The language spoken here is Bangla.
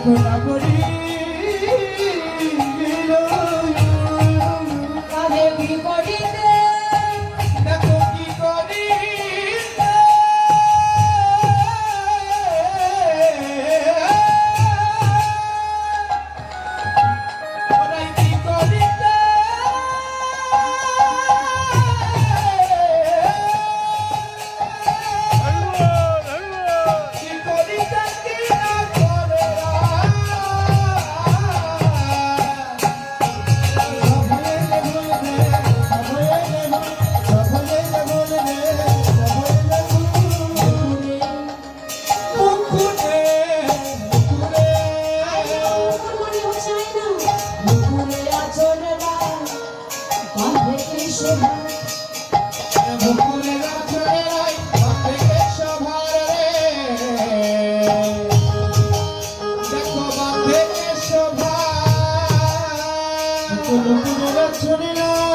ঘোড়া করি আরে কি করিতে দেখো কি করি ওরাই কি করিতে কি করিতে কি না করে মনে হসায় না মুকুলে আচরে রায় বাঁধে শোভা মুকুলের আঁচলে রায় বাঁধে শোভার রে দেখো বাঁধে শোভা মুকুলের আঁচলে রায়